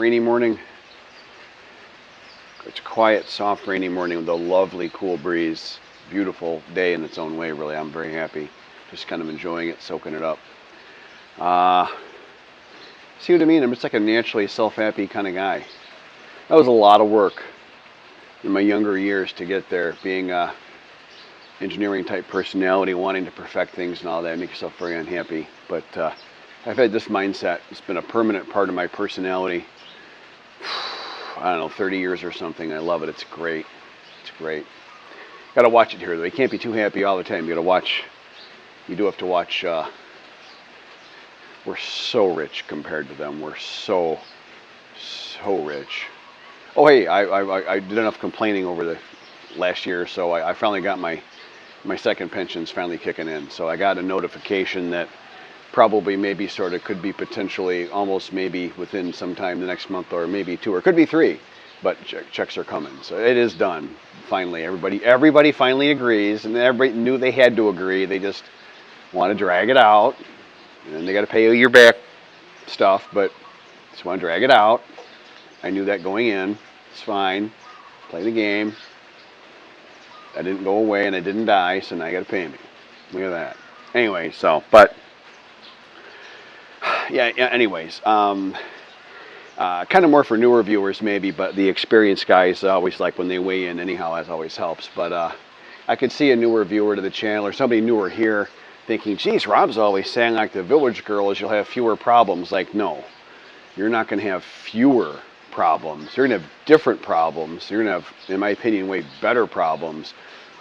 Rainy morning. It's a quiet, soft, rainy morning with a lovely, cool breeze. Beautiful day in its own way, really. I'm very happy. Just kind of enjoying it, soaking it up. Uh, See what I mean? I'm just like a naturally self-happy kind of guy. That was a lot of work in my younger years to get there, being a engineering type personality, wanting to perfect things and all that, make yourself very unhappy. But I've had this mindset. It's been a permanent part of my personality. I don't know, 30 years or something. I love it. It's great. It's great. Got to watch it here, though. You can't be too happy all the time. You got to watch. You do have to watch. We're so rich compared to them. We're so rich. Oh, hey, I did enough complaining over the last year or so. I finally got my second pension's finally kicking in. So I got a notification that probably maybe sort of could be potentially almost maybe within some time the next month or maybe two or could be three, but checks are coming. So it is done finally. Everybody finally agrees, and everybody knew they had to agree. They just want to drag it out, and then they got to pay you your back stuff, but just want to drag it out. I knew that going in. It's fine. Play the game. I didn't go away and I didn't die, so now you got to pay me. Look at that. Anyway, so but. Yeah. Anyways, kind of more for newer viewers maybe, but the experienced guys always like when they weigh in. Anyhow, as always helps. But I could see a newer viewer to the channel or somebody newer here thinking, "Geez, Rob's always saying like the village girl is you'll have fewer problems." Like, no, you're not going to have fewer problems. You're going to have different problems. You're going to have, in my opinion, way better problems.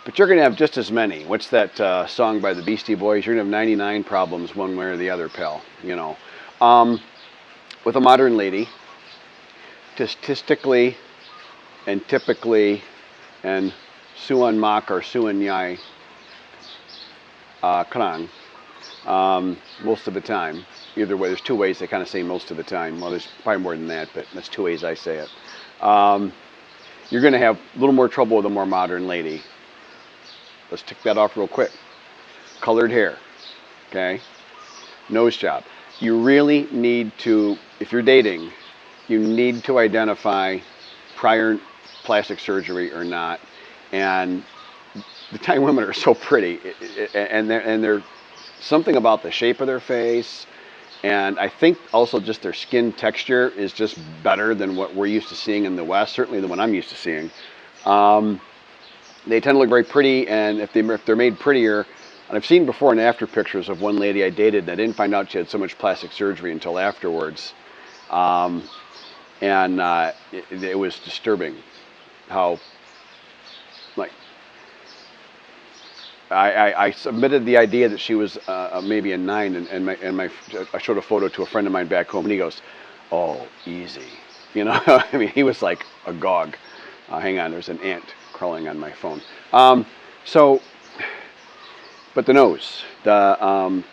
But you're going to have just as many. What's that song by the Beastie Boys? You're going to have 99 problems one way or the other, pal. You know. With a modern lady, statistically and typically, and suan mak or suan yai krang, most of the time. Either way, there's two ways they kind of say most of the time. Well, there's probably more than that, but that's two ways I say it. You're going to have a little more trouble with a more modern lady. Let's tick that off real quick. Colored hair, okay? Nose job. You really need to, if you're dating, you need to identify prior plastic surgery or not. And the Thai women are so pretty, and they're something about the shape of their face, and I think also just their skin texture is just better than what we're used to seeing in the West, certainly than what I'm used to seeing. They tend to look very pretty, and if they're made prettier, and I've seen before and after pictures of one lady I dated, and I didn't find out she had so much plastic surgery until afterwards. It was disturbing how, like, I submitted the idea that she was maybe a 9, and I showed a photo to a friend of mine back home, and he goes, "Oh, easy." You know, I mean, he was like agog. Hang on, there's an ant crawling on my phone. But the nose, the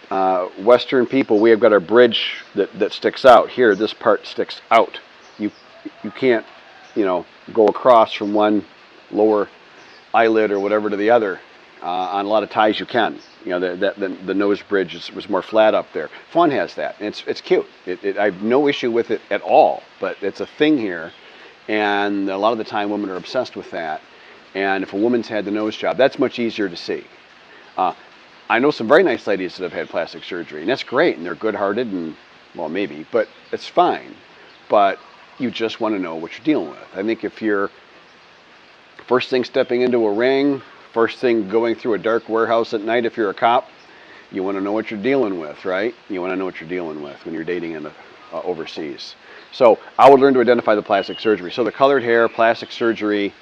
Western people, we have got a bridge that sticks out. Here, this part sticks out. You can't, go across from one lower eyelid or whatever to the other. On a lot of Thais, you can. The nose bridge was more flat up there. Fawn has that, and it's cute. I have no issue with it at all, but it's a thing here, and a lot of the time women are obsessed with that. And if a woman's had the nose job, that's much easier to see. I know some very nice ladies that have had plastic surgery, and that's great, and they're good-hearted, and, well, maybe, but it's fine. But you just want to know what you're dealing with. I think if you're first thing stepping into a ring, first thing going through a dark warehouse at night, if you're a cop, you want to know what you're dealing with, right? You want to know what you're dealing with when you're dating in overseas. So I would learn to identify the plastic surgery. So the colored hair, plastic surgery,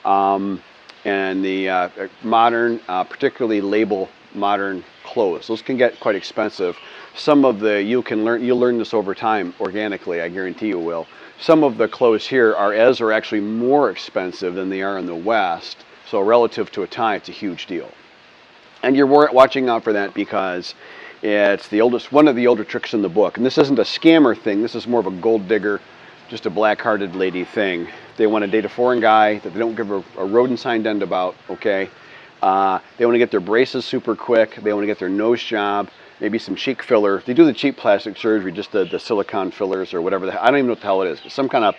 and the modern, particularly label modern clothes. Those can get quite expensive. Some of you'll learn this over time organically, I guarantee you will. Some of the clothes here are or actually more expensive than they are in the West. So relative to a Thai, it's a huge deal. And you're watching out for that because it's one of the older tricks in the book. And this isn't a scammer thing. This is more of a gold digger, just a black-hearted lady thing. They want to date a foreign guy that they don't give a rodent signed end about, okay? They want to get their braces super quick. They want to get their nose job. maybe some cheek filler. They do the cheap plastic surgery, just the silicone fillers or whatever. I don't even know what the hell it is, but some kind of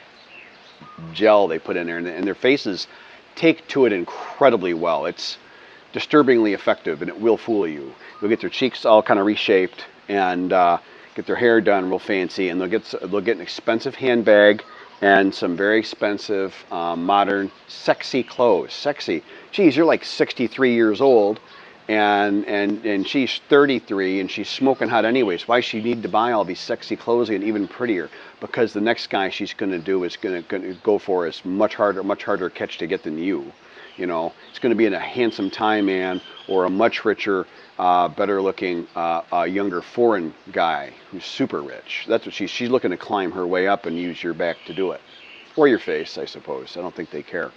gel they put in there, and their faces take to it incredibly well. It's disturbingly effective, and it will fool you. They'll get their cheeks all kind of reshaped and get their hair done real fancy, and they'll get an expensive handbag and some very expensive modern sexy clothes. Sexy. Geez, you're like 63 years old, and she's 33 and she's smoking hot anyways. Why she need to buy all these sexy clothes and even prettier? Because the next guy she's going to do is going to go for is much harder catch to get than you. You know, it's going to be in a handsome Thai man or a much richer, better looking, younger foreign guy who's super rich. That's what she's looking to climb her way up and use your back to do it. Or your face, I suppose. I don't think they care.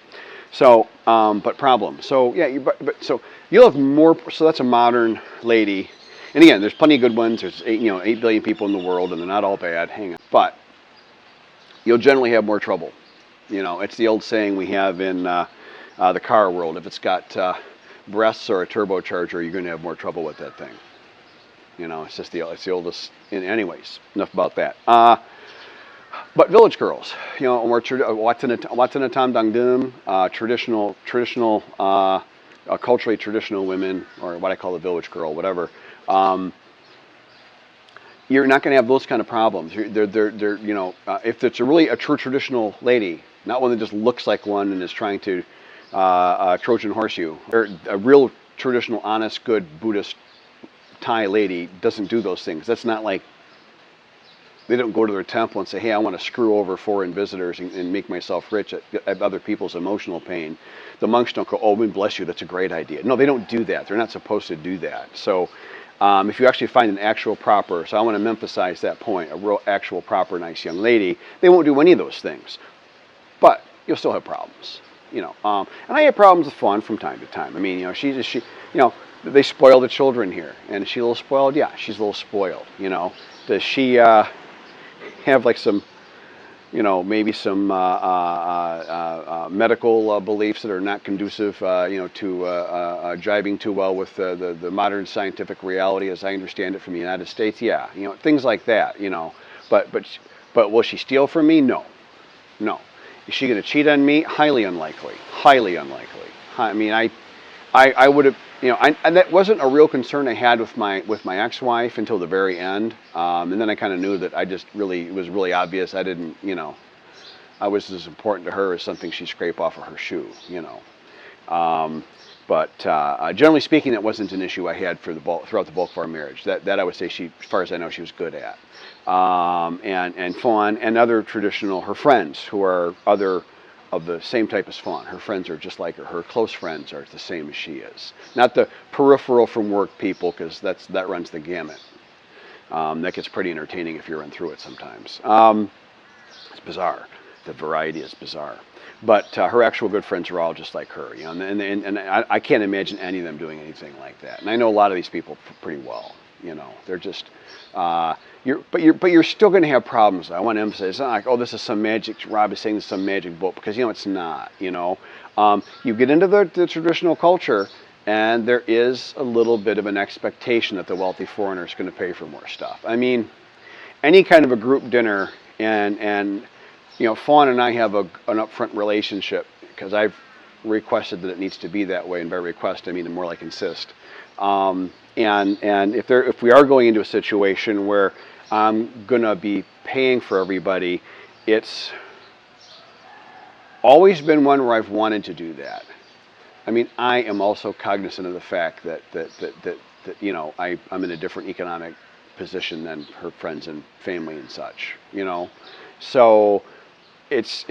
So, but problem. So yeah, so you'll have more. So that's a modern lady. And again, there's plenty of good ones. There's 8 billion people in the world, and they're not all bad. Hang on. But you'll generally have more trouble. You know, it's the old saying we have in the car world. If it's got breasts or a turbocharger, you're going to have more trouble with that thing. You know, it's the oldest. Anyways, enough about that. But village girls, you know, or Watana Tam Dangdum, traditional, culturally traditional women, or what I call the village girl, whatever. You're not going to have those kind of problems. They're you know, if it's a true traditional lady, not one that just looks like one and is trying to Trojan horse you. Or a real traditional, honest, good Buddhist Thai lady doesn't do those things. That's not like, they don't go to their temple and say, hey, I want to screw over foreign visitors and make myself rich at other people's emotional pain. The monks don't go, oh, we bless you, that's a great idea. No, they don't do that. They're not supposed to do that. So if you actually find an actual proper, so I want to emphasize that point, a real actual proper nice young lady, they won't do any of those things. But you'll still have problems. You know, and I have problems with Fawn from time to time. I mean, you know, she, you know, they spoil the children here. And is she a little spoiled? Yeah, she's a little spoiled, you know. Does she have like some, you know, maybe some medical beliefs that are not conducive, you know, to jibing too well with the modern scientific reality as I understand it from the United States? Yeah, you know, things like that, you know. But will she steal from me? No. No. Is she going to cheat on me? Highly unlikely. Highly unlikely. I mean, I would have, you know, and that wasn't a real concern I had with my ex-wife until the very end, and then I kind of knew that it was really obvious. I didn't, you know, I was as important to her as something she scraped off of her shoe, you know. But generally speaking, that wasn't an issue I had throughout the bulk of our marriage. That I would say as far as I know, she was good at. And Fawn and other traditional, her friends who are other of the same type as Fawn. Her friends are just like her. Her close friends are the same as she is. Not the peripheral from work people, because that runs the gamut. That gets pretty entertaining if you run through it sometimes. It's bizarre. The variety is bizarre. But her actual good friends are all just like her, you know. And I can't imagine any of them doing anything like that. And I know a lot of these people pretty well. You know, they're just. But you're still going to have problems. I want to emphasize, it's not like, oh, this is some magic. Rob is saying this is some magic book, because you know it's not. You know, you get into the traditional culture, and there is a little bit of an expectation that the wealthy foreigner is going to pay for more stuff. I mean, any kind of a group dinner, and you know, Fawn and I have an upfront relationship because I've requested that it needs to be that way, and by request I mean more like insist. And if we are going into a situation where I'm going to be paying for everybody, it's always been one where I've wanted to do that. I mean, I am also cognizant of the fact that you know, I'm in a different economic position than her friends and family and such, you know. So it's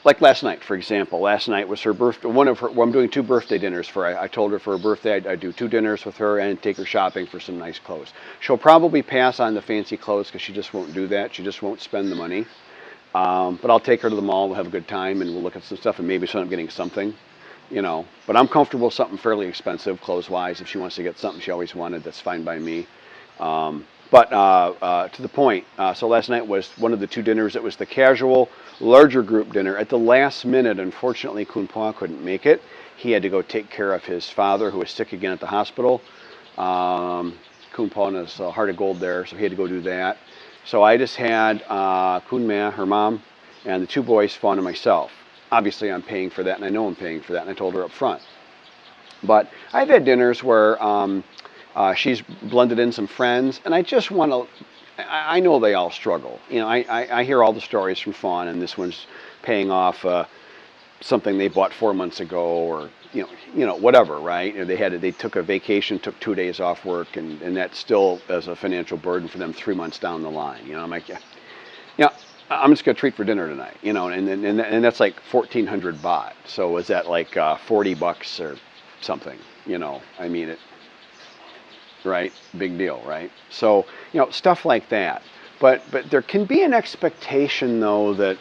like last night, for example. Last night was her birthday. I'm doing 2 birthday dinners for her. I told her for her birthday I'd do 2 dinners with her and take her shopping for some nice clothes. She'll probably pass on the fancy clothes because she just won't do that. She just won't spend the money. But I'll take her to the mall. We'll have a good time and we'll look at some stuff and maybe she'll end up getting something, you know. But I'm comfortable with something fairly expensive clothes-wise. If she wants to get something she always wanted, that's fine by me. But to the point, so last night was one of the 2 dinners. It was the casual, larger group dinner. At the last minute, unfortunately, Kun Pa couldn't make it. He had to go take care of his father, who was sick again at the hospital. Kunpona's Heart of Gold there, so he had to go do that. So I just had Kunma, her mom, and the two boys, Fawn and myself. Obviously, I'm paying for that, and I know I'm paying for that, and I told her up front. But I've had dinners where she's blended in some friends, and I just want to. I know they all struggle. You know, I hear all the stories from Fawn, and this one's paying off something they bought 4 months ago, or you know whatever, right? You know, they took a vacation, took 2 days off work, and that still is a financial burden for them 3 months down the line. You know, I'm like, yeah, I'm just gonna treat for dinner tonight. You know, and that's like 1,400 baht. So is that like $40 or something? You know, I mean it. Right, big deal, right? So you know stuff like that. But there can be an expectation though that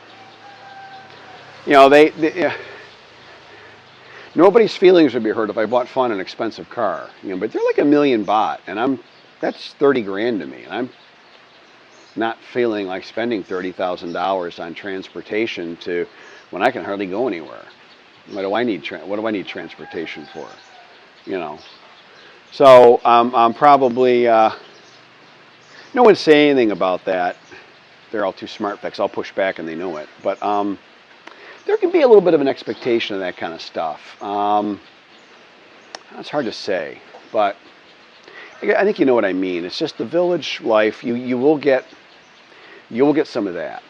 you know nobody's feelings would be hurt if I bought Fawn an expensive car. You know, but they're like 1,000,000 baht, and that's 30 grand to me, and I'm not feeling like spending $30,000 on transportation to when I can hardly go anywhere. What do I need transportation for? You know. So I'm probably no one's saying anything about that. They're all too smart because I'll push back and they know it. But there can be a little bit of an expectation of that kind of stuff. It's hard to say, but I think you know what I mean. It's just the village life. You will get some of that.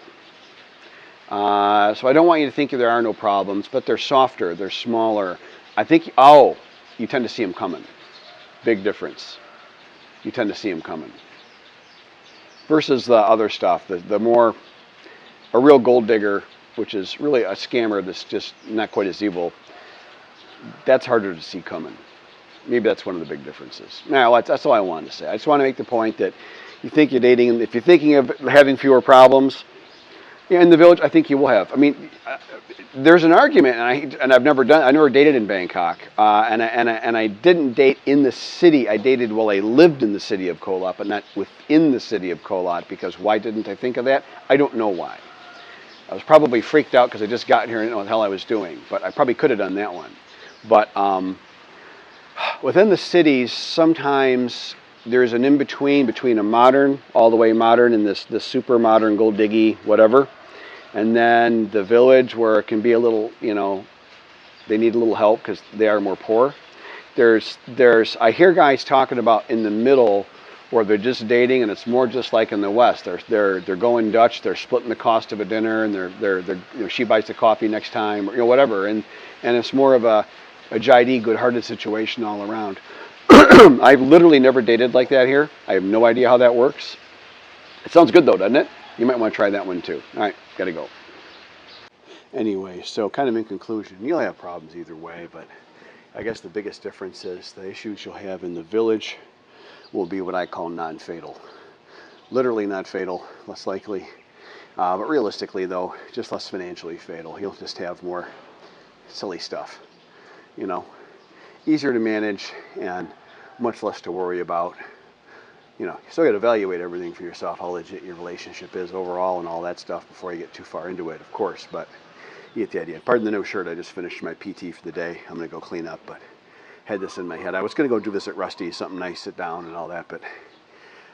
So I don't want you to think there are no problems, but they're softer, they're smaller. I think you tend to see them coming. Big difference. You tend to see them coming. Versus the other stuff, the more a real gold digger, which is really a scammer that's just not quite as evil. That's harder to see coming. Maybe that's one of the big differences. Now that's all I wanted to say. I just want to make the point that you think you're dating, if you're thinking of having fewer problems, yeah, in the village, I think you will have. I mean, there's an argument, and I've never dated in Bangkok, and I didn't date in the city. I dated while I lived in the city of Koh Lat, but not within the city of Koh Lat, because why didn't I think of that? I don't know why. I was probably freaked out because I just got here and didn't know what the hell I was doing, but I probably could have done that one. But within the cities, sometimes there's an in-between between a modern, all the way modern, and this super modern gold diggy whatever. And then the village where it can be a little, you know, they need a little help because they are more poor. I hear guys talking about in the middle where they're just dating, and it's more just like in the West. They're going Dutch. They're splitting the cost of a dinner, and they're you know, she buys the coffee next time, or you know whatever. And it's more of a JID, good-hearted situation all around. I've literally never dated like that here. I have no idea how that works. It sounds good though, doesn't it? You might want to try that one too. All right, gotta go. Anyway, so kind of in conclusion, you'll have problems either way, but I guess the biggest difference is the issues you'll have in the village will be what I call non-fatal. Literally not fatal, less likely, but realistically though, just less financially fatal. You'll just have more silly stuff, you know, easier to manage and much less to worry about. You know, you still got to evaluate everything for yourself, how legit your relationship is overall and all that stuff before you get too far into it, of course, but you get the idea. Pardon the no shirt, I just finished my PT for the day. I'm going to go clean up, but had this in my head. I was going to go do visit Rusty, something nice, sit down and all that, but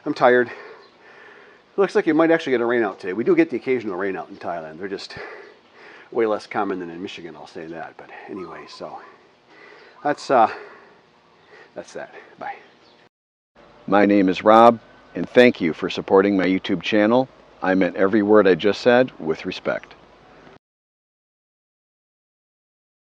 I'm tired. It looks like it might actually get a rain out today. We do get the occasional rain out in Thailand. They're just way less common than in Michigan, I'll say that. But anyway, so that's that. Bye. My name is Rob, and thank you for supporting my YouTube channel. I meant every word I just said with respect.